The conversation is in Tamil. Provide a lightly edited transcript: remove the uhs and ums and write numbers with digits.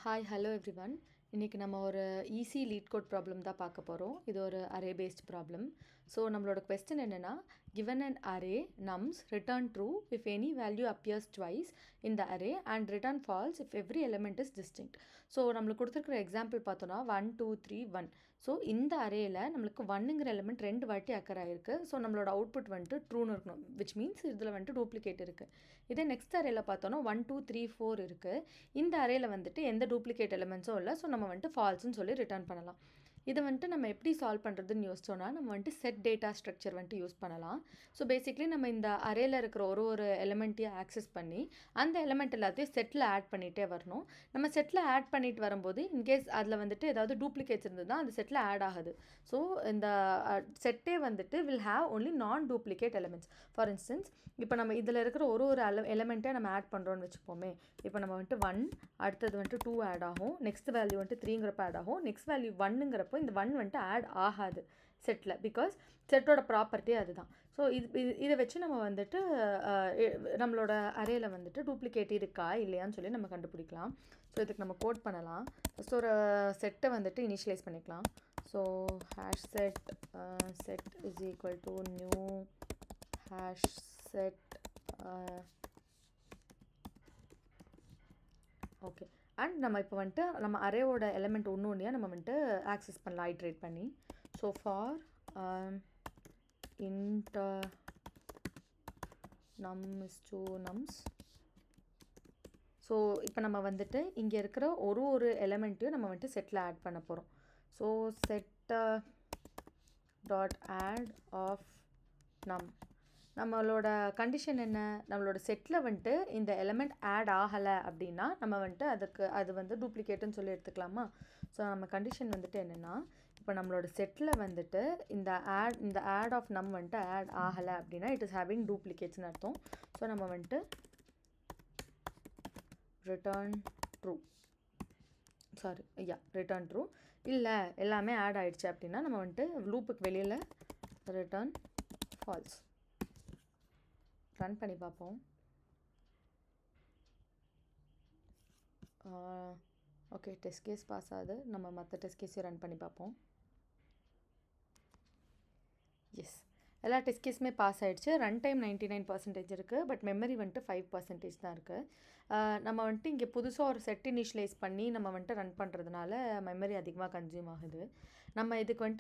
Hi hello everyone. இன்றைக்கி நம்ம ஒரு ஈஸி லீட் கோட் ப்ராப்ளம் தான் பார்க்க போகிறோம். இது ஒரு அரே பேஸ்ட் ப்ராப்ளம். ஸோ நம்மளோட கொஸ்டின் என்னென்னா, given an array nums return true if any value appears twice in the array and return false if every element is distinct. So நம்மளுக்கு கொடுத்துருக்குற எக்ஸாம்பிள் பார்த்தோன்னா 1 2 3 1. ஸோ இந்த அரேயில் நம்மளுக்கு ஒன்னுங்கிற எலிமெண்ட் 2 வாட்டி அக்கர் ஆகிருக்கு. ஸோ நம்மளோட அவுட்புட் வந்துட்டு ட்ரூன்னு இருக்கணும், விச் மீன்ஸ் இதில் வந்துட்டு டூப்ளிகேட் இருக்குது. இதே நெக்ஸ்ட் அரேயில் பார்த்தோன்னா 1 2 3 4 இருக்குது. இந்த அரேயில் வந்துட்டு எந்த டூப்ளிகேட் எலிமெண்ட்ஸும் இல்லை. ஸோ நம்ம வந்துட்டு ஃபால்ஸ்ன்னு சொல்லி ரிட்டர்ன் பண்ணலாம். இதை வந்துட்டு நம்ம எப்படி சால்வ் பண்ணுறதுன்னு யோசிச்சோன்னா, நம்ம வந்துட்டு செட் டேட்டா ஸ்ட்ரக்சர் வந்துட்டு யூஸ் பண்ணலாம். ஸோ பேசிக்லி நம்ம இந்த அரேயில் இருக்கிற ஒரு எலிமெண்ட்டையும் ஆக்சஸ் பண்ணி அந்த எலிமெண்ட் எல்லாத்தையும் செட்டில் ஆட் பண்ணிகிட்டே வரணும். நம்ம செட்டில் ஆட் பண்ணிட்டு வரும்போது இன்கேஸ் அதில் வந்துட்டு ஏதாவது டூப்ளிகேட்ஸ் இருந்ததுன்னா அந்த செட்டில் ஆட் ஆகுது. ஸோ இந்த செட்டே வந்துட்டு வில் ஹாவ் ஒன்லி நான் டூப்ளிகேட் எலிமெண்ட்ஸ். ஃபார் இன்ஸ்டன்ஸ், இப்போ நம்ம இதில் இருக்கிற ஒரு எலிமெண்ட்டை நம்ம ஆட் பண்ணுறோன்னு வச்சுப்போமே. இப்போ நம்ம வந்துட்டு 1, அடுத்தது வந்துட்டு 2 ஆட் ஆகும், நெக்ஸ்ட் வேல்யூ வந்துட்டு 3ங்கிறப்ப ஆட் ஆகும், நெக்ஸ்ட் வேல்யூ 1ங்கிறப்போ இந்த 1 வந்துட்டு ஆட் ஆகாது செட்டில், பிகாஸ் செட்டோட ப்ராப்பர்ட்டி அதுதான். ஸோ இதை வச்சு நம்ம வந்துட்டு நம்மளோட அரேயில் வந்துட்டு டூப்ளிகேட் இருக்கா இல்லையான்னு சொல்லி நம்ம கண்டுபிடிக்கலாம். ஸோ இதுக்கு நம்ம கோட் பண்ணலாம். ஃபஸ்ட் ஒரு செட்டை வந்துட்டு இனிஷியலைஸ் பண்ணிக்கலாம். So hash set is equal to new hash set. Okay, and நம்ம இப்போ வந்துட்டு நம்ம அரேவோட எலிமெண்ட் ஒன்று நம்ம வந்துட்டு ஆக்சஸ் பண்ணலாம் ஐட்ரேட் பண்ணி. So for int num is to nums. So இப்போ நம்ம வந்துட்டு இங்கே இருக்கிற ஒரு எலிமெண்ட்டையும் நம்ம வந்துட்டு செட்டில் ஆட் பண்ண போகிறோம். So set dot add of num. நம்மளோட கண்டிஷன் என்ன, நம்மளோட செட்டில் வந்துட்டு இந்த எலிமெண்ட் ஆட் ஆகலை அப்படின்னா நம்ம வந்துட்டு அது வந்து டூப்ளிகேட்டுன்னு சொல்லி எடுத்துக்கலாமா. ஸோ நம்ம கண்டிஷன் வந்துட்டு என்னென்னா, இப்போ நம்மளோட செட்டில் வந்துட்டு இந்த ஆட் ஆஃப் நம் வந்துட்டு ஆட் ஆகலை அப்படின்னா இட் இஸ் ஹேவிங் டூப்ளிகேட்ஸ்னு அர்த்தம். ஸோ நம்ம வந்துட்டு ரிட்டர்ன் ட்ரூ. இல்லை எல்லாமே ஆட் ஆகிடுச்சு அப்படின்னா நம்ம வந்துட்டு லூப்புக்கு வெளியில் ரிட்டர்ன் ஃபால்ஸ். ரன் பண்ணி பார்ப்போம். ஓகே, டெஸ்ட் கேஸ் பாஸ் ஆகுது. நம்ம மற்ற டெஸ்ட் கேஸையும் ரன் பண்ணி பார்ப்போம். எஸ், எல்லா டெஸ்ட் கேஸுமே பாஸ் ஆகிடுச்சு. ரன் டைம் 99% இருக்குது, பட் மெமரி வந்துட்டு 5% தான் இருக்குது. நம்ம வந்துட்டு இங்கே புதுசாக ஒரு செட் இனிஷியலைஸ் பண்ணி நம்ம வந்துட்டு ரன் பண்ணுறதுனால மெமரி அதிகமாக கன்சியூம் ஆகுது. நம்ம இதுக்கு வந்துட்டு